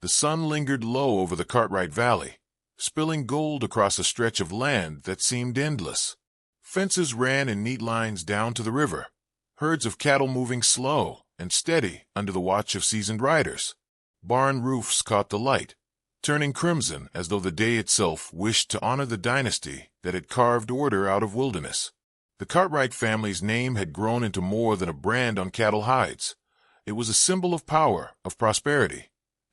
The sun lingered low over the Cartwright Valley, spilling gold across a stretch of land that seemed endless. Fences ran in neat lines down to the river, herds of cattle moving slow and steady under the watch of seasoned riders. Barn roofs caught the light, turning crimson as though the day itself wished to honor the dynasty that had carved order out of wilderness. The Cartwright family's name had grown into more than a brand on cattle hides. It was a symbol of power, of prosperity,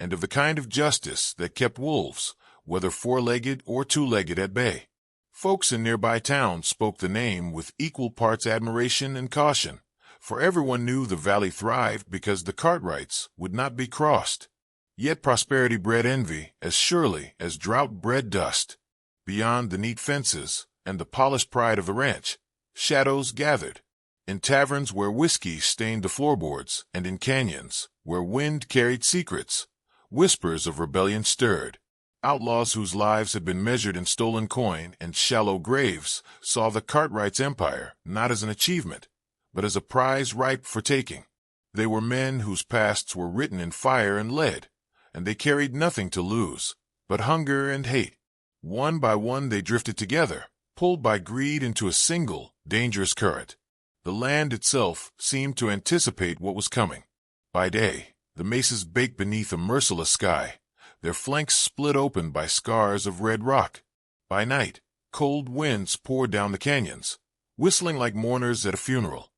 and of the kind of justice that kept wolves, whether four-legged or two-legged, at bay. Folks in nearby towns spoke the name with equal parts admiration and caution, for everyone knew the valley thrived because the Cartwrights would not be crossed. Yet prosperity bred envy as surely as drought bred dust. Beyond the neat fences and the polished pride of the ranch, shadows gathered. In taverns where whiskey stained the floorboards, and in canyons where wind carried secrets, whispers of rebellion stirred. Outlaws whose lives had been measured in stolen coin and shallow graves saw the Cartwrights' empire not as an achievement, but as a prize ripe for taking. They were men whose pasts were written in fire and lead, and they carried nothing to lose but hunger and hate. One by one they drifted together, pulled by greed into a single, dangerous current. The land itself seemed to anticipate what was coming. By day, the mesas baked beneath a merciless sky, their flanks split open by scars of red rock. By night, cold winds poured down the canyons, whistling like mourners at a funeral.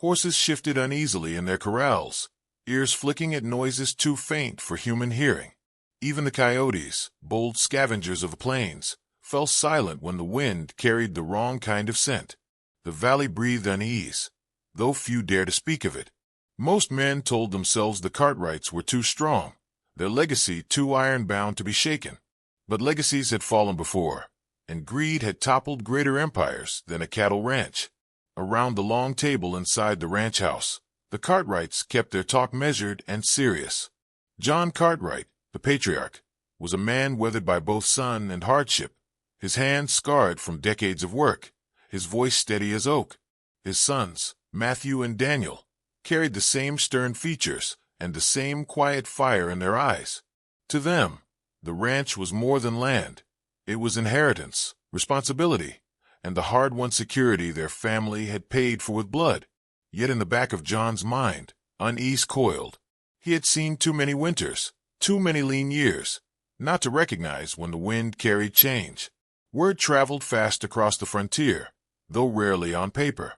Horses shifted uneasily in their corrals, ears flicking at noises too faint for human hearing. Even the coyotes, bold scavengers of the plains, fell silent when the wind carried the wrong kind of scent. The valley breathed unease, though few dared to speak of it. Most men told themselves the Cartwrights were too strong, their legacy too iron-bound to be shaken. But legacies had fallen before, and greed had toppled greater empires than a cattle ranch. Around the long table inside the ranch house, the Cartwrights kept their talk measured and serious. John Cartwright, the patriarch, was a man weathered by both sun and hardship, his hands scarred from decades of work, his voice steady as oak. His sons, Matthew and Daniel, carried the same stern features and the same quiet fire in their eyes. To them, the ranch was more than land. It was inheritance, responsibility, and the hard-won security their family had paid for with blood. Yet in the back of John's mind, unease coiled. He had seen too many winters, too many lean years, not to recognize when the wind carried change. Word traveled fast across the frontier, though rarely on paper.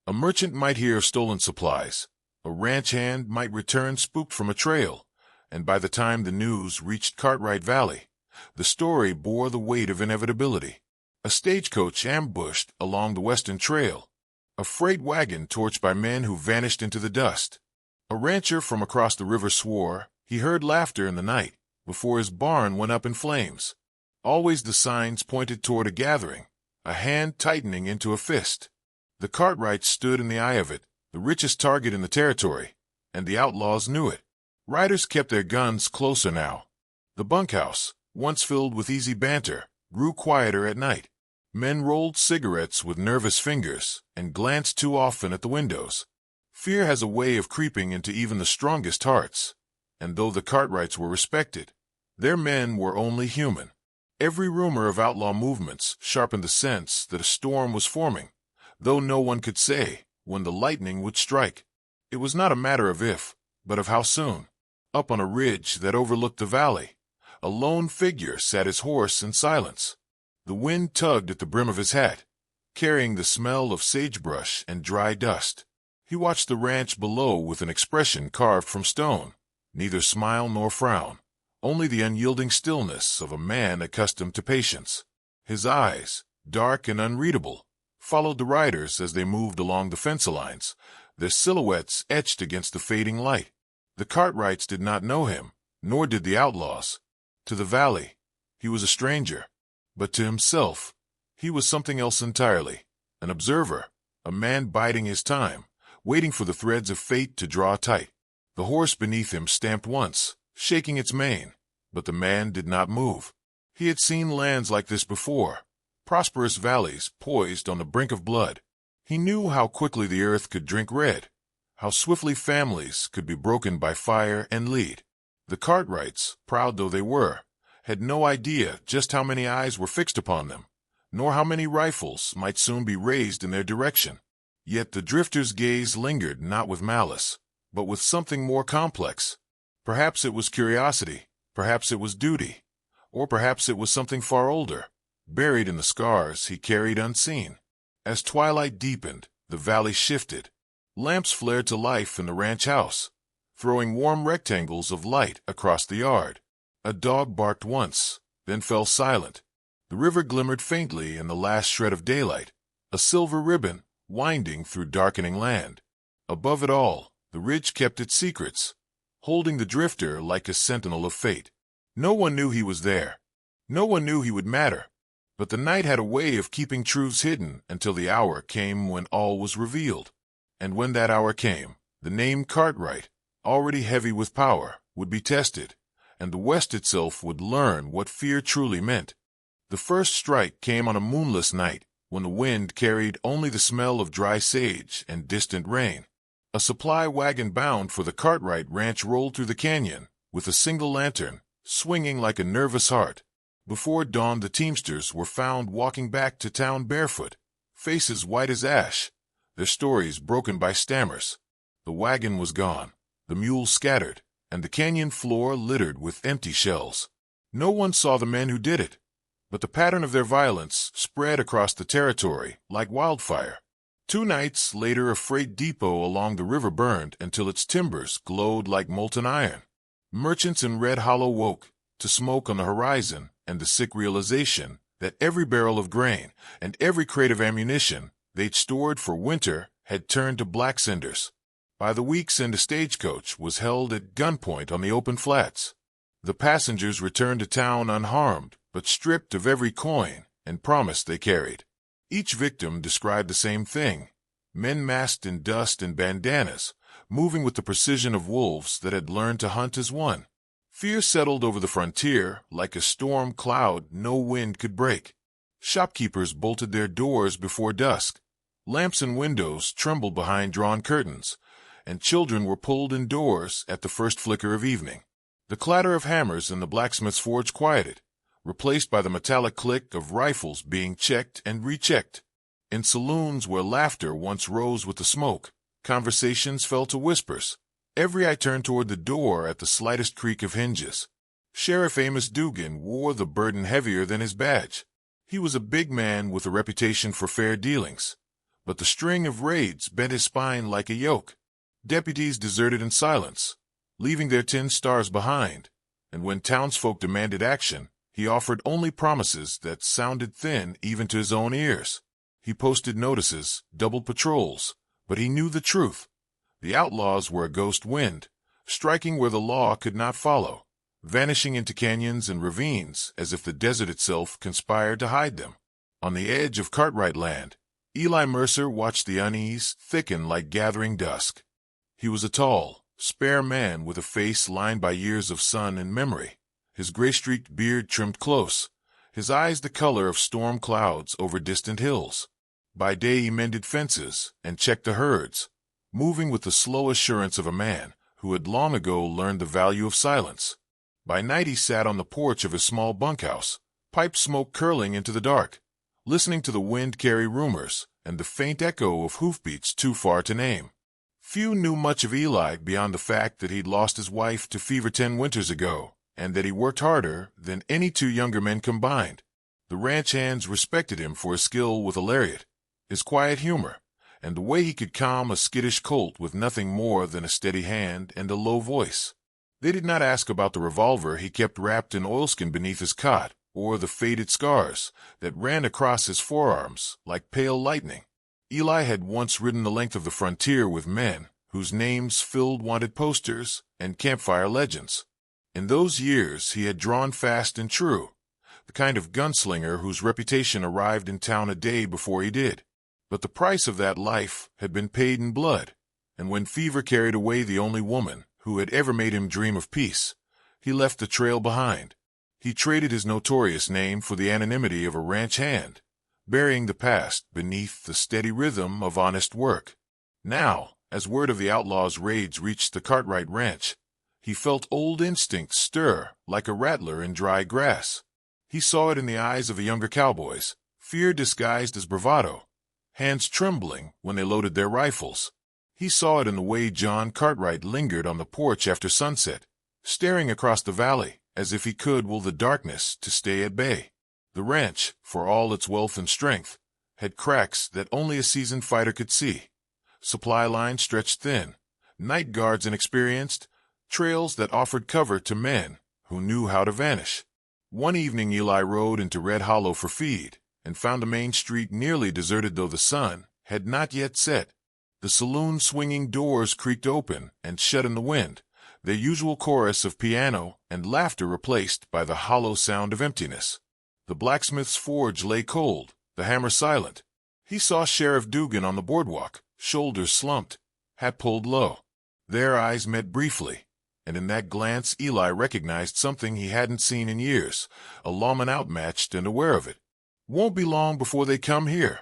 A merchant might hear of stolen supplies, a ranch hand might return spooked from a trail, and by the time the news reached Cartwright Valley, the story bore the weight of inevitability. A stagecoach ambushed along the western trail, a freight wagon torched by men who vanished into the dust. A rancher from across the river swore he heard laughter in the night before his barn went up in flames. Always the signs pointed toward a gathering, a hand tightening into a fist. The Cartwrights stood in the eye of it, the richest target in the territory, and the outlaws knew it. Riders kept their guns closer now. The bunkhouse, once filled with easy banter, grew quieter at night. Men rolled cigarettes with nervous fingers and glanced too often at the windows. Fear has a way of creeping into even the strongest hearts, and though the Cartwrights were respected, their men were only human. Every rumor of outlaw movements sharpened the sense that a storm was forming, though no one could say when the lightning would strike. It was not a matter of if, but of how soon. Up on a ridge that overlooked the valley, a lone figure sat his horse in silence. The wind tugged at the brim of his hat, carrying the smell of sagebrush and dry dust. He watched the ranch below with an expression carved from stone, neither smile nor frown, only the unyielding stillness of a man accustomed to patience. His eyes, dark and unreadable, followed the riders as they moved along the fence lines, their silhouettes etched against the fading light. The Cartwrights did not know him, nor did the outlaws. To the valley, he was a stranger, but to himself, he was something else entirely, an observer, a man biding his time, waiting for the threads of fate to draw tight. The horse beneath him stamped once, shaking its mane, but the man did not move. He had seen lands like this before, prosperous valleys poised on the brink of blood. He knew how quickly the earth could drink red, how swiftly families could be broken by fire and lead. The Cartwrights, proud though they were, had no idea just how many eyes were fixed upon them, nor how many rifles might soon be raised in their direction. Yet the drifters' gaze lingered not with malice, but with something more complex. Perhaps it was curiosity, perhaps it was duty, or perhaps it was something far older, buried in the scars he carried unseen. As twilight deepened, the valley shifted. Lamps flared to life in the ranch house, throwing warm rectangles of light across the yard. A dog barked once, then fell silent. The river glimmered faintly in the last shred of daylight, a silver ribbon winding through darkening land. Above it all, the ridge kept its secrets, holding the drifter like a sentinel of fate. No one knew he was there. No one knew he would matter. But the night had a way of keeping truths hidden until the hour came when all was revealed. And when that hour came, the name Cartwright, already heavy with power, would be tested, and the West itself would learn what fear truly meant. The first strike came on a moonless night, when the wind carried only the smell of dry sage and distant rain. A supply wagon bound for the Cartwright ranch rolled through the canyon, with a single lantern, swinging like a nervous heart. Before dawn, the teamsters were found walking back to town barefoot, faces white as ash, their stories broken by stammers. The wagon was gone, the mules scattered, and the canyon floor littered with empty shells. No one saw the men who did it, but the pattern of their violence spread across the territory like wildfire. 2 nights later, a freight depot along the river burned until its timbers glowed like molten iron. Merchants in Red Hollow woke to smoke on the horizon and the sick realization that every barrel of grain and every crate of ammunition they'd stored for winter had turned to black cinders. By the weeks end, a stagecoach was held at gunpoint on the open flats. The passengers returned to town unharmed, but stripped of every coin and promise they carried. Each victim described the same thing: men masked in dust and bandanas, moving with the precision of wolves that had learned to hunt as one. Fear settled over the frontier like a storm cloud no wind could break. Shopkeepers bolted their doors before dusk. Lamps and windows trembled behind drawn curtains, and children were pulled indoors at the first flicker of evening. The clatter of hammers in the blacksmith's forge quieted, replaced by the metallic click of rifles being checked and rechecked. In saloons where laughter once rose with the smoke, conversations fell to whispers. Every eye turned toward the door at the slightest creak of hinges. Sheriff Amos Dugan wore the burden heavier than his badge. He was a big man with a reputation for fair dealings, but the string of raids bent his spine like a yoke. Deputies deserted in silence, leaving their 10 stars behind, and when townsfolk demanded action, he offered only promises that sounded thin even to his own ears. He posted notices, doubled patrols, but he knew the truth. The outlaws were a ghost wind, striking where the law could not follow, vanishing into canyons and ravines as if the desert itself conspired to hide them. On the edge of Cartwright land, Eli Mercer watched the unease thicken like gathering dusk. He was a tall, spare man with a face lined by years of sun and memory, his gray-streaked beard trimmed close, his eyes the color of storm clouds over distant hills. By day he mended fences and checked the herds, moving with the slow assurance of a man who had long ago learned the value of silence. By night he sat on the porch of his small bunkhouse, pipe smoke curling into the dark, listening to the wind carry rumors and the faint echo of hoofbeats too far to name. Few knew much of Eli beyond the fact that he'd lost his wife to fever 10 winters ago, and that he worked harder than any 2 younger men combined. The ranch hands respected him for his skill with a lariat, his quiet humor, and the way he could calm a skittish colt with nothing more than a steady hand and a low voice. They did not ask about the revolver he kept wrapped in oilskin beneath his cot, or the faded scars that ran across his forearms like pale lightning. Eli had once ridden the length of the frontier with men whose names filled wanted posters and campfire legends. In those years he had drawn fast and true, the kind of gunslinger whose reputation arrived in town a day before he did. But the price of that life had been paid in blood, and when fever carried away the only woman who had ever made him dream of peace, he left the trail behind. He traded his notorious name for the anonymity of a ranch hand, burying the past beneath the steady rhythm of honest work. Now, as word of the outlaws' raids reached the Cartwright ranch, He felt old instincts stir like a rattler in dry grass. He saw it in the eyes of the younger cowboys, fear disguised as bravado, hands trembling when they loaded their rifles. He saw it in the way John Cartwright lingered on the porch after sunset, staring across the valley as if he could will the darkness to stay at bay. The ranch, for all its wealth and strength, had cracks that only a seasoned fighter could see. Supply lines stretched thin, night guards inexperienced, trails that offered cover to men who knew how to vanish. One evening Eli rode into Red Hollow for feed and found the main street nearly deserted though the sun had not yet set. The saloon's swinging doors creaked open and shut in the wind, their usual chorus of piano and laughter replaced by the hollow sound of emptiness. The blacksmith's forge lay cold, the hammer silent. He saw Sheriff Dugan on the boardwalk, shoulders slumped, hat pulled low. Their eyes met briefly, and in that glance Eli recognized something he hadn't seen in years, a lawman outmatched and aware of it. "Won't be long before they come here,"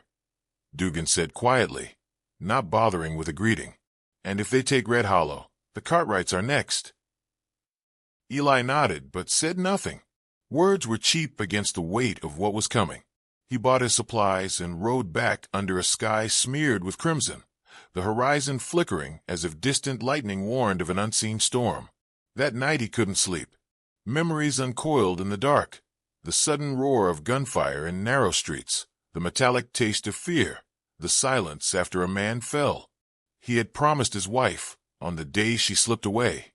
Dugan said quietly, not bothering with a greeting. "And if they take Red Hollow, the Cartwrights are next." Eli nodded but said nothing. Words were cheap against the weight of what was coming. He bought his supplies and rode back under a sky smeared with crimson, the horizon flickering as if distant lightning warned of an unseen storm. That night he couldn't sleep. Memories uncoiled in the dark, the sudden roar of gunfire in narrow streets, the metallic taste of fear, the silence after a man fell. He had promised his wife, on the day she slipped away,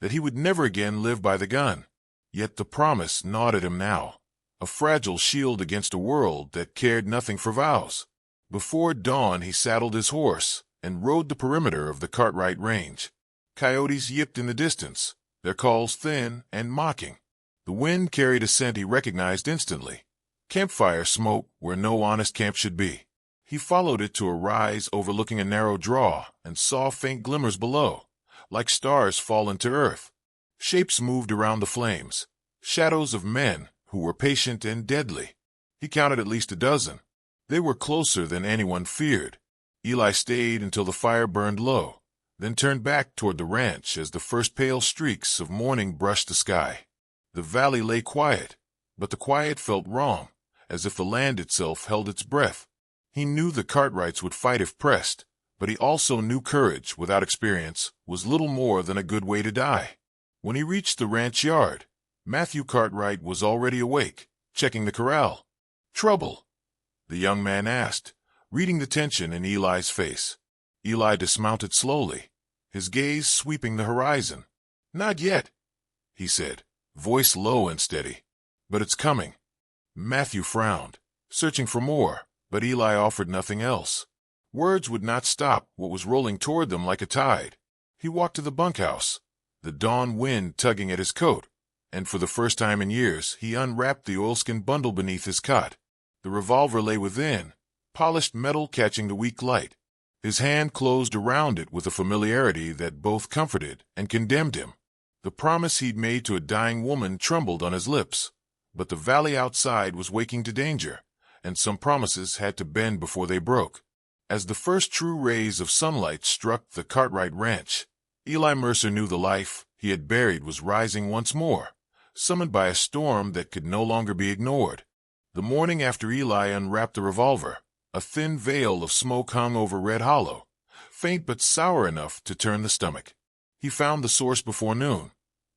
that he would never again live by the gun. Yet the promise gnawed at him now, a fragile shield against a world that cared nothing for vows. Before dawn he saddled his horse and rode the perimeter of the Cartwright range. Coyotes yipped in the distance, their calls thin and mocking. The wind carried a scent he recognized instantly, campfire smoke where no honest camp should be. He followed it to a rise overlooking a narrow draw and saw faint glimmers below, like stars fallen to earth. Shapes moved around the flames, shadows of men who were patient and deadly. He counted at least a dozen. They were closer than anyone feared. Eli stayed until the fire burned low, then turned back toward the ranch as the first pale streaks of morning brushed the sky. The valley lay quiet, but the quiet felt wrong, as if the land itself held its breath. He knew the Cartwrights would fight if pressed, but he also knew courage without experience was little more than a good way to die. When he reached the ranch yard, Matthew Cartwright was already awake, checking the corral. "Trouble?" the young man asked, reading the tension in Eli's face. Eli dismounted slowly, his gaze sweeping the horizon. "Not yet," he said, voice low and steady. "But it's coming." Matthew frowned, searching for more, but Eli offered nothing else. Words would not stop what was rolling toward them like a tide. He walked to the bunkhouse, the dawn wind tugging at his coat, and for the first time in years he unwrapped the oilskin bundle beneath his cot. The revolver lay within, polished metal catching the weak light. His hand closed around it with a familiarity that both comforted and condemned him. The promise he'd made to a dying woman trembled on his lips, but the valley outside was waking to danger, and some promises had to bend before they broke. As the first true rays of sunlight struck the Cartwright ranch, Eli Mercer knew the life he had buried was rising once more, summoned by a storm that could no longer be ignored. The morning after Eli unwrapped the revolver, a thin veil of smoke hung over Red Hollow, faint but sour enough to turn the stomach. He found the source before noon,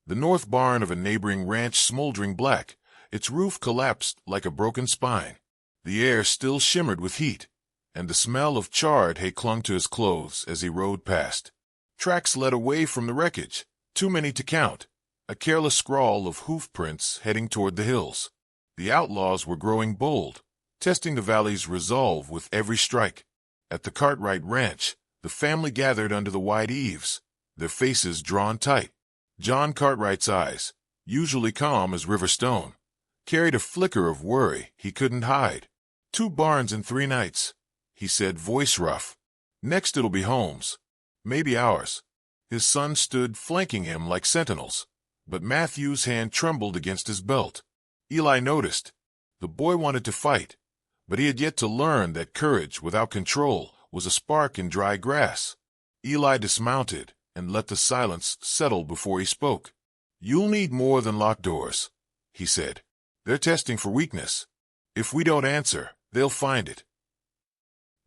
the north barn of a neighboring ranch smoldering black, its roof collapsed like a broken spine. The air still shimmered with heat, and the smell of charred hay clung to his clothes as he rode past. Tracks led away from the wreckage, too many to count, a careless scrawl of hoof prints heading toward the hills. The outlaws were growing bold, testing the valley's resolve with every strike. At the Cartwright ranch, the family gathered under the wide eaves, their faces drawn tight. John Cartwright's eyes, usually calm as river stone, carried a flicker of worry he couldn't hide. 2 barns in 3 nights, he said, voice rough. Next it'll be Holmes. Maybe ours. His sons stood flanking him like sentinels, but Matthew's hand trembled against his belt. Eli noticed. The boy wanted to fight, but he had yet to learn that courage without control was a spark in dry grass. Eli dismounted and let the silence settle before he spoke. "You'll need more than locked doors," he said. "They're testing for weakness. If we don't answer, they'll find it."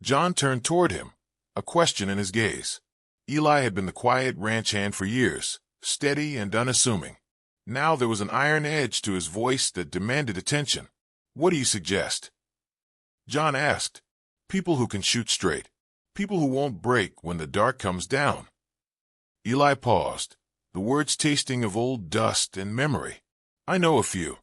John turned toward him, a question in his gaze. Eli had been the quiet ranch hand for years, steady and unassuming. Now there was an iron edge to his voice that demanded attention. "What do you suggest?" John asked. "People who can shoot straight. People who won't break when the dark comes down." Eli paused, the words tasting of old dust and memory. "I know a few."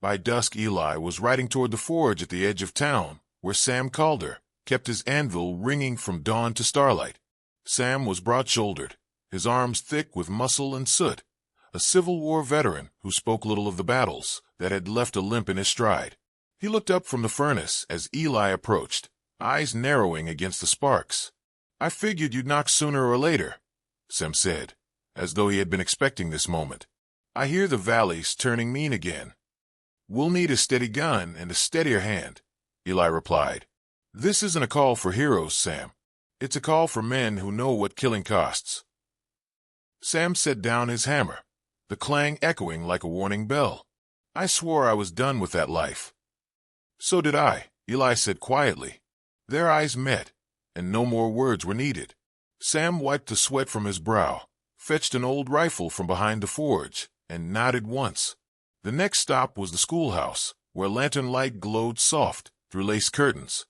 By dusk, Eli was riding toward the forge at the edge of town, where Sam Calder kept his anvil ringing from dawn to starlight. Sam was broad-shouldered, his arms thick with muscle and soot, a Civil War veteran who spoke little of the battles that had left a limp in his stride. He looked up from the furnace as Eli approached, eyes narrowing against the sparks. "I figured you'd knock sooner or later," Sam said, as though he had been expecting this moment. "I hear the valley's turning mean again." "We'll need a steady gun and a steadier hand," Eli replied. "This isn't a call for heroes, Sam. It's a call for men who know what killing costs." Sam set down his hammer, the clang echoing like a warning bell. "I swore I was done with that life." "So did I," Eli said quietly. Their eyes met, and no more words were needed. Sam wiped the sweat from his brow, fetched an old rifle from behind the forge, and nodded once. The next stop was the schoolhouse, where lantern light glowed soft through lace curtains.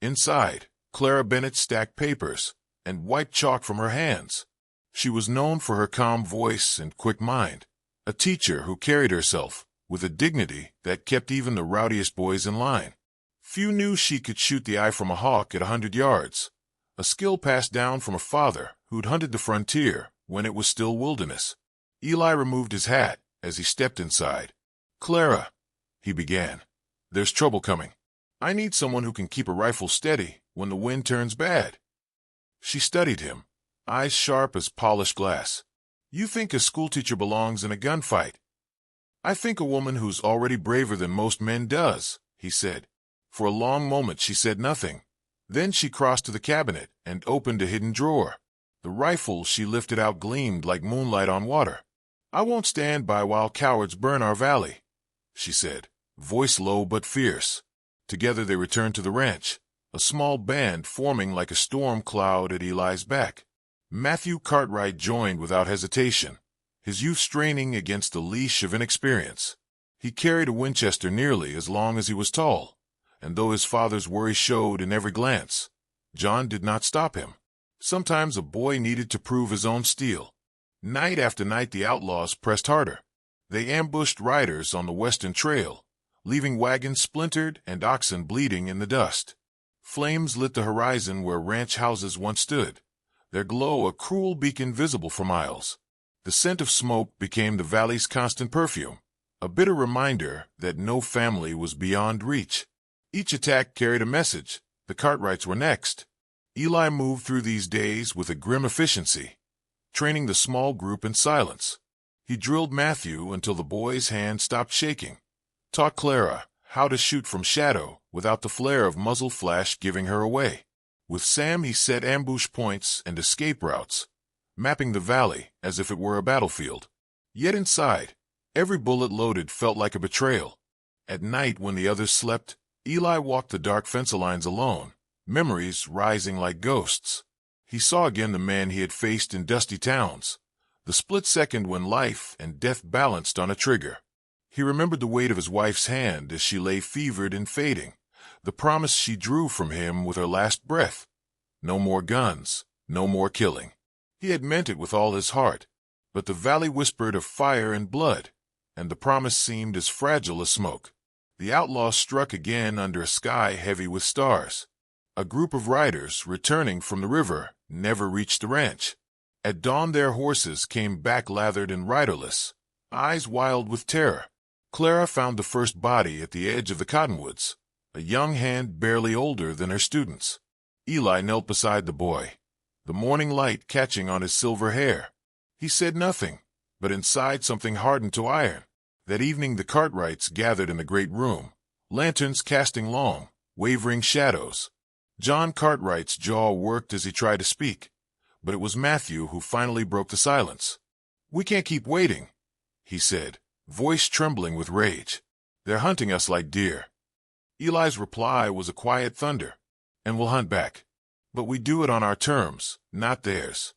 Inside, Clara Bennett stacked papers and wiped chalk from her hands. She was known for her calm voice and quick mind, a teacher who carried herself with a dignity that kept even the rowdiest boys in line. Few knew she could shoot the eye from a hawk at 100 yards, a skill passed down from a father who'd hunted the frontier when it was still wilderness. Eli removed his hat as he stepped inside. "Clara," he began, "there's trouble coming. I need someone who can keep a rifle steady when the wind turns bad." She studied him, eyes sharp as polished glass. "You think a schoolteacher belongs in a gunfight?" "I think a woman who's already braver than most men does," he said. For a long moment she said nothing. Then she crossed to the cabinet and opened a hidden drawer. The rifle she lifted out gleamed like moonlight on water. "I won't stand by while cowards burn our valley," she said, voice low but fierce. Together they returned to the ranch, a small band forming like a storm cloud at Eli's back. Matthew Cartwright joined without hesitation, his youth straining against the leash of inexperience. He carried a Winchester nearly as long as he was tall, and though his father's worry showed in every glance, John did not stop him. Sometimes a boy needed to prove his own steel. Night after night the outlaws pressed harder. They ambushed riders on the western trail, leaving wagons splintered and oxen bleeding in the dust. Flames lit the horizon where ranch houses once stood, their glow a cruel beacon visible for miles. The scent of smoke became the valley's constant perfume, a bitter reminder that no family was beyond reach. Each attack carried a message. The Cartwrights were next. Eli moved through these days with a grim efficiency, training the small group in silence. He drilled Matthew until the boy's hand stopped shaking, taught Clara how to shoot from shadow without the flare of muzzle flash giving her away. With Sam he set ambush points and escape routes, mapping the valley as if it were a battlefield. Yet inside, every bullet loaded felt like a betrayal. At night when the others slept, Eli walked the dark fence lines alone, memories rising like ghosts. He saw again the man he had faced in dusty towns, the split second when life and death balanced on a trigger. He remembered the weight of his wife's hand as she lay fevered and fading, the promise she drew from him with her last breath. No more guns, no more killing. He had meant it with all his heart, but the valley whispered of fire and blood, and the promise seemed as fragile as smoke. The outlaws struck again under a sky heavy with stars. A group of riders, returning from the river, never reached the ranch. At dawn their horses came back lathered and riderless, eyes wild with terror. Clara found the first body at the edge of the cottonwoods, a young hand barely older than her students. Eli knelt beside the boy, the morning light catching on his silver hair. He said nothing, but inside something hardened to iron. That evening the Cartwrights gathered in the great room, lanterns casting long, wavering shadows. John Cartwright's jaw worked as he tried to speak, But it was Matthew who finally broke the silence. "We can't keep waiting," he said, voice trembling with rage. "They're hunting us like deer." Eli's reply was a quiet thunder. "And we'll hunt back. But we do it on our terms, not theirs."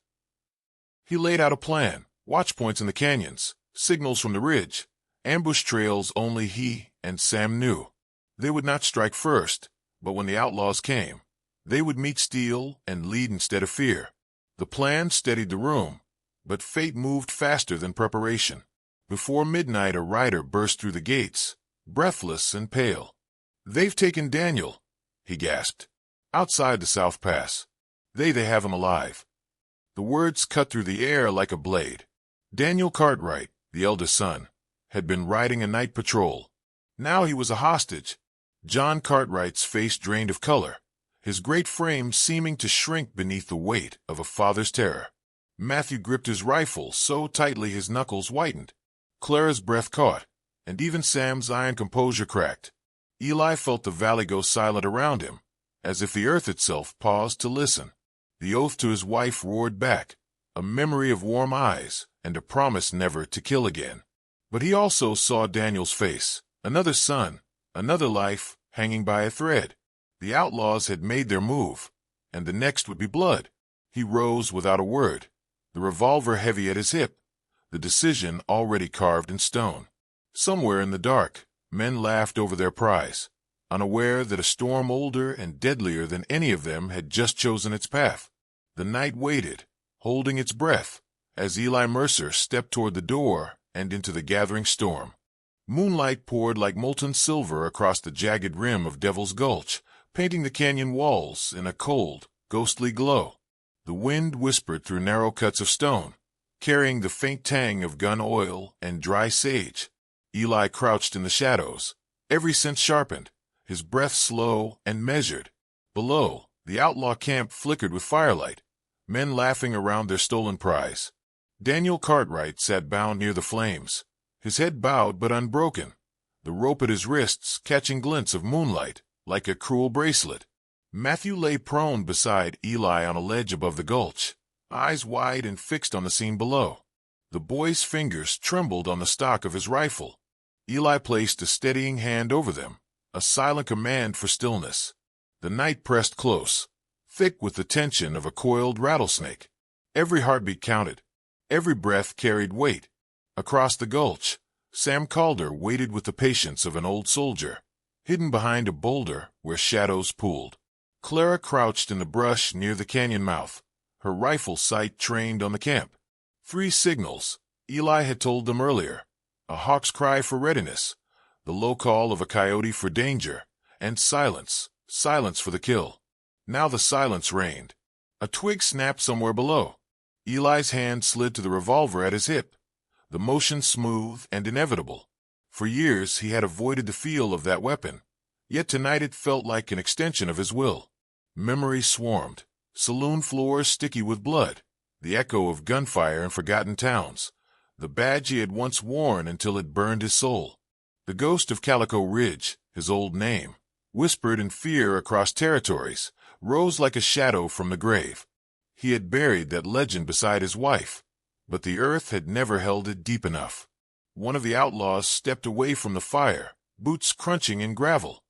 He laid out a plan, watch points in the canyons, signals from the ridge, ambush trails only he and Sam knew. They would not strike first, but when the outlaws came, they would meet steel and lead instead of fear. The plan steadied the room, but fate moved faster than preparation. Before midnight, a rider burst through the gates, breathless and pale. "They've taken Daniel," he gasped. "Outside the South Pass. They have him alive." The words cut through the air like a blade. Daniel Cartwright, the eldest son, had been riding a night patrol. Now he was a hostage. John Cartwright's face drained of color, his great frame seeming to shrink beneath the weight of a father's terror. Matthew gripped his rifle so tightly his knuckles whitened. Clara's breath caught, and even Sam's iron composure cracked. Eli felt the valley go silent around him, as if the earth itself paused to listen. The oath to his wife roared back, a memory of warm eyes and a promise never to kill again. But he also saw Daniel's face, another son, another life, hanging by a thread. The outlaws had made their move, and the next would be blood. He rose without a word, the revolver heavy at his hip, the decision already carved in stone. Somewhere in the dark, men laughed over their prize, unaware that a storm older and deadlier than any of them had just chosen its path. The night waited, holding its breath, as Eli Mercer stepped toward the door and into the gathering storm. Moonlight poured like molten silver across the jagged rim of Devil's Gulch, painting the canyon walls in a cold, ghostly glow. The wind whispered through narrow cuts of stone, carrying the faint tang of gun oil and dry sage. Eli crouched in the shadows, every sense sharpened, his breath slow and measured. Below, the outlaw camp flickered with firelight, men laughing around their stolen prize. Daniel Cartwright sat bound near the flames, his head bowed but unbroken, the rope at his wrists catching glints of moonlight like a cruel bracelet. Matthew lay prone beside Eli on a ledge above the gulch, eyes wide and fixed on the scene below. The boy's fingers trembled on the stock of his rifle. Eli placed a steadying hand over them, a silent command for stillness. The night pressed close, thick with the tension of a coiled rattlesnake. Every heartbeat counted. Every breath carried weight. Across the gulch, Sam Calder waited with the patience of an old soldier, hidden behind a boulder where shadows pooled. Clara crouched in the brush near the canyon mouth, her rifle sight trained on the camp. 3 signals, Eli had told them earlier. A hawk's cry for readiness, the low call of a coyote for danger, and silence, silence for the kill. Now the silence reigned. A twig snapped somewhere below. Eli's hand slid to the revolver at his hip, the motion smooth and inevitable. For years he had avoided the feel of that weapon, yet tonight it felt like an extension of his will. Memories swarmed, saloon floors sticky with blood, the echo of gunfire in forgotten towns, the badge he had once worn until it burned his soul. The ghost of Calico Ridge, his old name, whispered in fear across territories, rose like a shadow from the grave. He had buried that legend beside his wife, but the earth had never held it deep enough. One of the outlaws stepped away from the fire, boots crunching in gravel.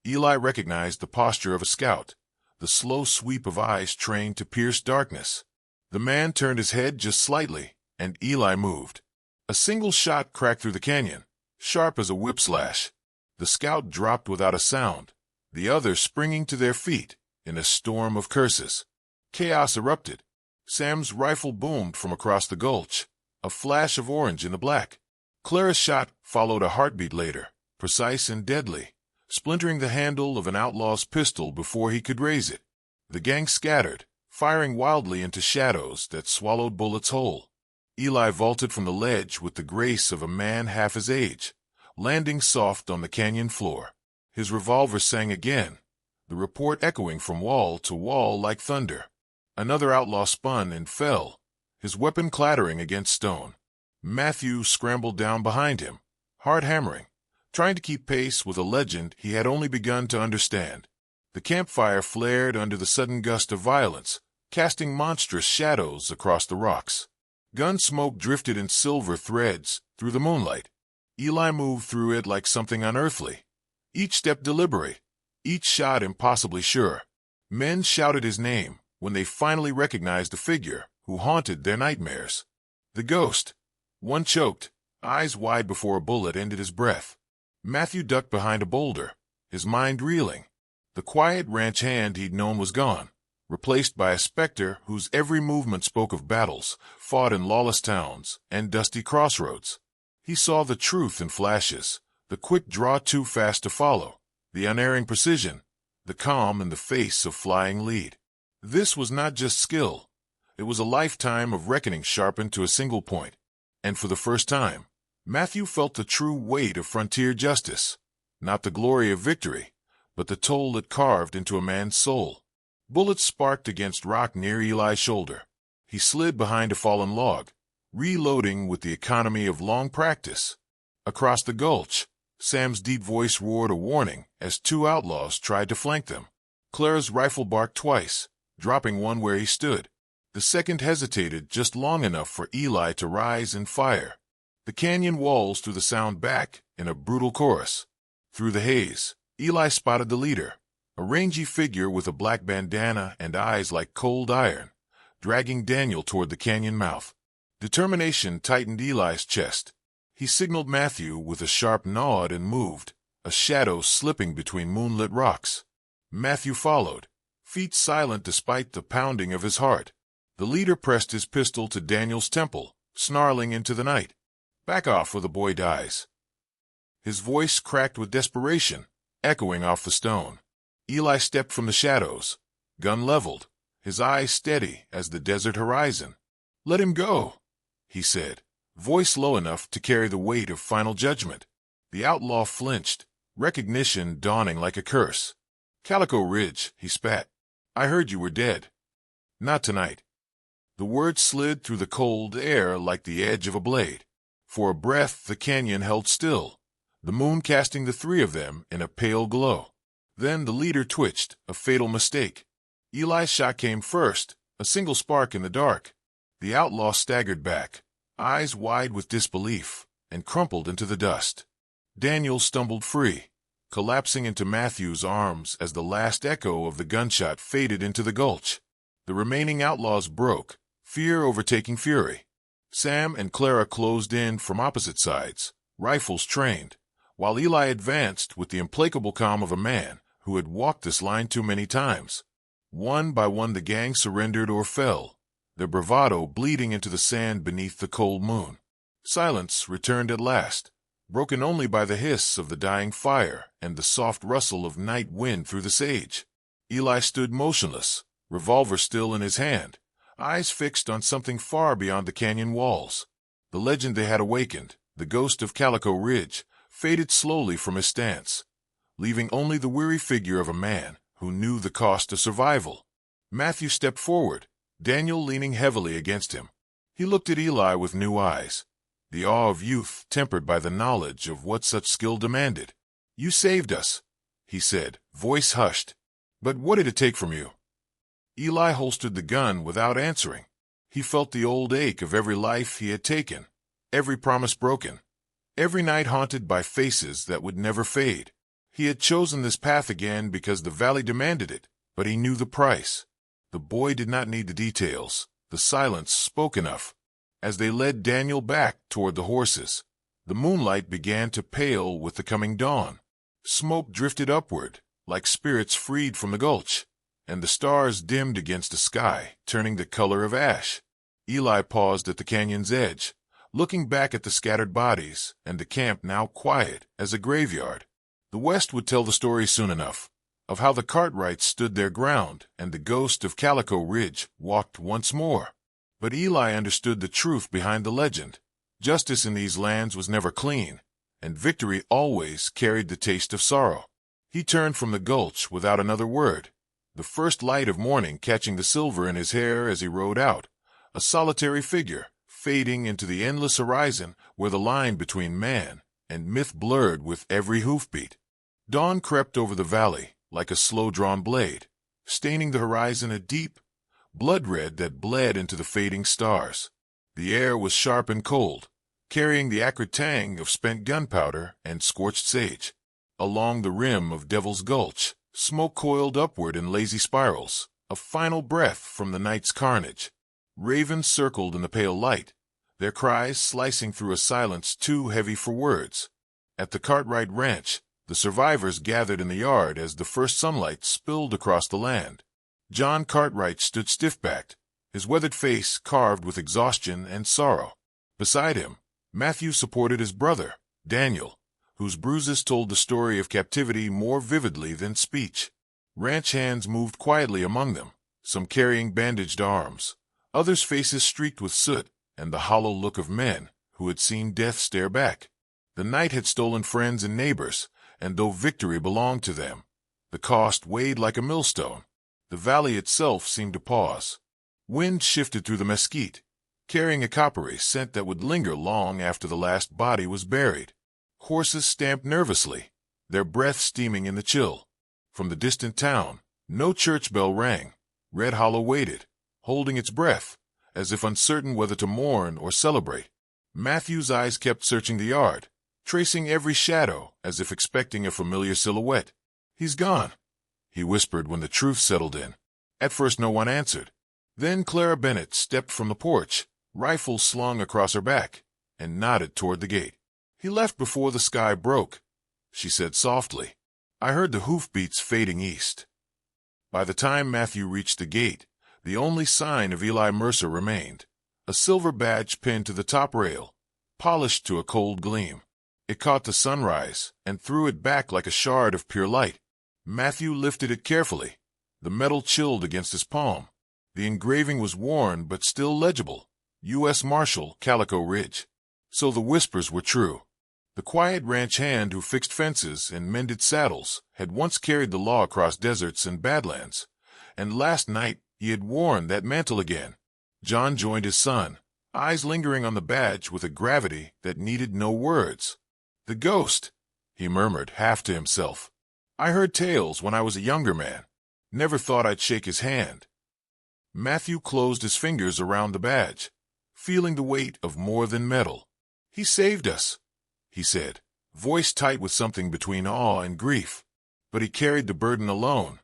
Eli recognized the posture of a scout, the slow sweep of eyes trained to pierce darkness. The man turned his head just slightly, and Eli moved. A single shot cracked through the canyon, sharp as a whip slash. The scout dropped without a sound, the others springing to their feet in a storm of curses. Chaos erupted. Sam's rifle boomed from across the gulch, a flash of orange in the black. Clara's shot followed a heartbeat later, precise and deadly, splintering the handle of an outlaw's pistol before he could raise it. The gang scattered, firing wildly into shadows that swallowed bullets whole. Eli vaulted from the ledge with the grace of a man half his age, landing soft on the canyon floor. His revolver sang again, the report echoing from wall to wall like thunder. Another outlaw spun and fell, his weapon clattering against stone. Matthew scrambled down behind him, hard hammering, trying to keep pace with a legend he had only begun to understand. The campfire flared under the sudden gust of violence, casting monstrous shadows across the rocks. Gun smoke drifted in silver threads through the moonlight. Eli moved through it like something unearthly, each step deliberate, each shot impossibly sure. Men shouted his name when they finally recognized the figure who haunted their nightmares. The ghost. One choked, eyes wide before a bullet ended his breath. Matthew ducked behind a boulder, his mind reeling. The quiet ranch hand he'd known was gone, replaced by a specter whose every movement spoke of battles fought in lawless towns and dusty crossroads. He saw the truth in flashes, the quick draw too fast to follow, the unerring precision, the calm in the face of flying lead. This was not just skill. It was a lifetime of reckoning sharpened to a single point. And for the first time, Matthew felt the true weight of frontier justice, not the glory of victory, but the toll it carved into a man's soul. Bullets sparked against rock near Eli's shoulder. He slid behind a fallen log, reloading with the economy of long practice. Across the gulch, Sam's deep voice roared a warning as two outlaws tried to flank them. Clara's rifle barked twice, dropping one where he stood. The second hesitated just long enough for Eli to rise and fire. The canyon walls threw the sound back in a brutal chorus. Through the haze, Eli spotted the leader, a rangy figure with a black bandana and eyes like cold iron, dragging Daniel toward the canyon mouth. Determination tightened Eli's chest. He signaled Matthew with a sharp nod and moved, a shadow slipping between moonlit rocks. Matthew followed, feet silent despite the pounding of his heart. The leader pressed his pistol to Daniel's temple, snarling into the night. "Back off or the boy dies." His voice cracked with desperation, echoing off the stone. Eli stepped from the shadows, gun leveled, his eyes steady as the desert horizon. "Let him go," he said, voice low enough to carry the weight of final judgment. The outlaw flinched, recognition dawning like a curse. "Calico Ridge," he spat. "I heard you were dead." "Not tonight." The words slid through the cold air like the edge of a blade. For a breath the canyon held still, the moon casting the three of them in a pale glow. Then the leader twitched, a fatal mistake. Eli's shot came first, a single spark in the dark. The outlaw staggered back, eyes wide with disbelief, and crumpled into the dust. Daniel stumbled free, collapsing into Matthew's arms as the last echo of the gunshot faded into the gulch. The remaining outlaws broke, fear overtaking fury. Sam and Clara closed in from opposite sides, rifles trained, while Eli advanced with the implacable calm of a man who had walked this line too many times. One by one the gang surrendered or fell, their bravado bleeding into the sand beneath the cold moon. Silence returned at last, broken only by the hiss of the dying fire and the soft rustle of night wind through the sage. Eli stood motionless, revolver still in his hand, eyes fixed on something far beyond the canyon walls. The legend they had awakened, the ghost of Calico Ridge, faded slowly from his stance, leaving only the weary figure of a man who knew the cost of survival. Matthew stepped forward, Daniel leaning heavily against him. He looked at Eli with new eyes, the awe of youth tempered by the knowledge of what such skill demanded. "You saved us," he said, voice hushed. "But what did it take from you?" Eli holstered the gun without answering. He felt the old ache of every life he had taken, every promise broken, every night haunted by faces that would never fade. He had chosen this path again because the valley demanded it, but he knew the price. The boy did not need the details. The silence spoke enough. As they led Daniel back toward the horses, the moonlight began to pale with the coming dawn. Smoke drifted upward, like spirits freed from the gulch, and the stars dimmed against a sky, turning the color of ash. Eli paused at the canyon's edge, looking back at the scattered bodies and the camp now quiet as a graveyard. The West would tell the story soon enough, of how the Cartwrights stood their ground and the ghost of Calico Ridge walked once more. But Eli understood the truth behind the legend. Justice in these lands was never clean, and victory always carried the taste of sorrow. He turned from the gulch without another word, the first light of morning catching the silver in his hair as he rode out, a solitary figure, fading into the endless horizon where the line between man and myth blurred with every hoofbeat. Dawn crept over the valley like a slow-drawn blade, staining the horizon a deep, blood red that bled into the fading stars. The air was sharp and cold, carrying the acrid tang of spent gunpowder and scorched sage. Along the rim of Devil's Gulch, smoke coiled upward in lazy spirals, a final breath from the night's carnage. Ravens circled in the pale light, their cries slicing through a silence too heavy for words. At the Cartwright ranch, the survivors gathered in the yard as the first sunlight spilled across the land. John Cartwright stood stiff-backed, his weathered face carved with exhaustion and sorrow. Beside him, Matthew supported his brother, Daniel, whose bruises told the story of captivity more vividly than speech. Ranch hands moved quietly among them, some carrying bandaged arms, others' faces streaked with soot and the hollow look of men who had seen death stare back. The night had stolen friends and neighbors, and though victory belonged to them, the cost weighed like a millstone. The valley itself seemed to pause. Wind shifted through the mesquite, carrying a coppery scent that would linger long after the last body was buried. Horses stamped nervously, their breath steaming in the chill. From the distant town, no church bell rang. Red Hollow waited, holding its breath, as if uncertain whether to mourn or celebrate. Matthew's eyes kept searching the yard, tracing every shadow as if expecting a familiar silhouette. "He's gone," he whispered when the truth settled in. At first no one answered. Then Clara Bennett stepped from the porch, rifle slung across her back, and nodded toward the gate. "He left before the sky broke," she said softly. I heard the hoofbeats fading east. By the time Matthew reached the gate, the only sign of Eli Mercer remained, a silver badge pinned to the top rail, polished to a cold gleam. It caught the sunrise and threw it back like a shard of pure light. Matthew lifted it carefully, the metal chilled against his palm. The engraving was worn but still legible, U.S. Marshal, Calico Ridge. So the whispers were true. The quiet ranch hand who fixed fences and mended saddles had once carried the law across deserts and badlands, and last night he had worn that mantle again. John joined his son, eyes lingering on the badge with a gravity that needed no words. "The ghost," he murmured half to himself. "I heard tales when I was a younger man. Never thought I'd shake his hand." Matthew closed his fingers around the badge, feeling the weight of more than metal. "He saved us," he said, voice tight with something between awe and grief. But he carried the burden alone.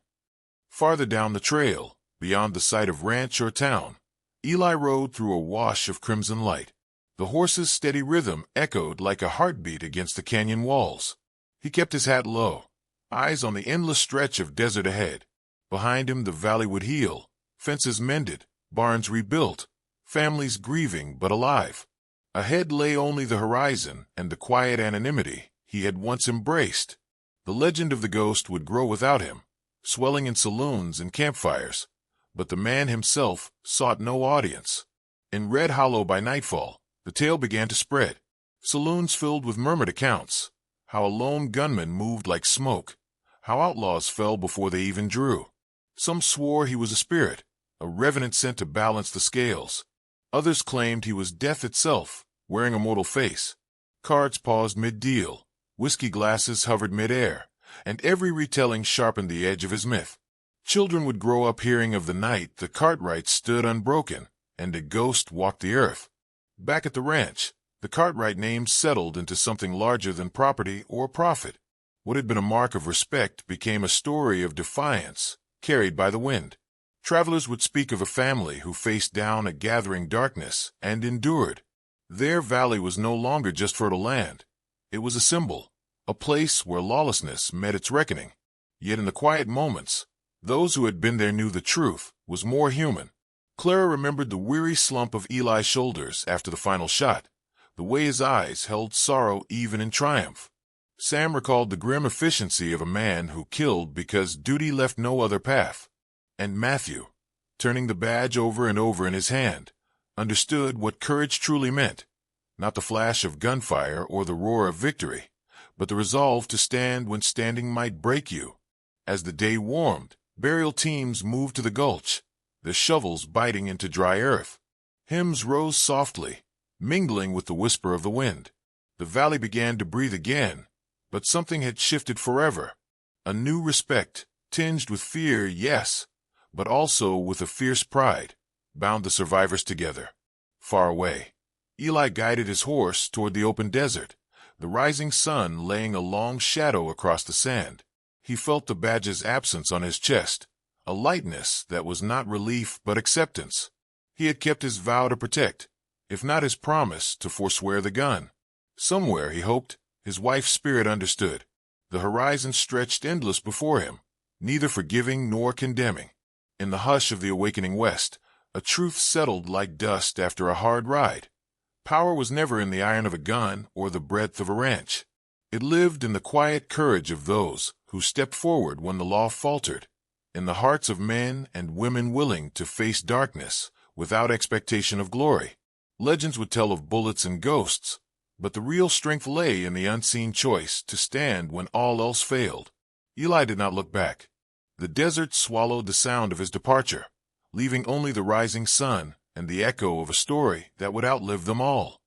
Farther down the trail, beyond the sight of ranch or town, Eli rode through a wash of crimson light. The horse's steady rhythm echoed like a heartbeat against the canyon walls. He kept his hat low, eyes on the endless stretch of desert ahead. Behind him the valley would heal, fences mended, barns rebuilt, families grieving but alive. Ahead lay only the horizon and the quiet anonymity he had once embraced. The legend of the ghost would grow without him, swelling in saloons and campfires, but the man himself sought no audience. In Red Hollow by nightfall, the tale began to spread. Saloons filled with murmured accounts, how a lone gunman moved like smoke, how outlaws fell before they even drew. Some swore he was a spirit, a revenant sent to balance the scales. Others claimed he was death itself, wearing a mortal face. Cards paused mid-deal, whiskey glasses hovered mid-air, and every retelling sharpened the edge of his myth. Children would grow up hearing of the night the Cartwright stood unbroken, and a ghost walked the earth. Back at the ranch, the Cartwright name settled into something larger than property or profit. What had been a mark of respect became a story of defiance, carried by the wind. Travelers would speak of a family who faced down a gathering darkness and endured. Their valley was no longer just fertile land. It was a symbol, a place where lawlessness met its reckoning. Yet in the quiet moments, those who had been there knew the truth was more human. Clara remembered the weary slump of Eli's shoulders after the final shot, the way his eyes held sorrow even in triumph. Sam recalled the grim efficiency of a man who killed because duty left no other path. And Matthew, turning the badge over and over in his hand, understood what courage truly meant, not the flash of gunfire or the roar of victory, but the resolve to stand when standing might break you. As the day warmed, burial teams moved to the gulch, their shovels biting into dry earth. Hymns rose softly, mingling with the whisper of the wind. The valley began to breathe again, but something had shifted forever. A new respect, tinged with fear, yes, but also with a fierce pride, bound the survivors together. Far away, Eli guided his horse toward the open desert, the rising sun laying a long shadow across the sand. He felt the badge's absence on his chest, a lightness that was not relief but acceptance. He had kept his vow to protect, if not his promise to forswear the gun. Somewhere, he hoped, his wife's spirit understood. The horizon stretched endless before him, neither forgiving nor condemning. In the hush of the awakening west, a truth settled like dust after a hard ride. Power was never in the iron of a gun or the breadth of a ranch. It lived in the quiet courage of those who stepped forward when the law faltered, in the hearts of men and women willing to face darkness without expectation of glory. Legends would tell of bullets and ghosts, but the real strength lay in the unseen choice to stand when all else failed. Eli did not look back. The desert swallowed the sound of his departure, leaving only the rising sun and the echo of a story that would outlive them all.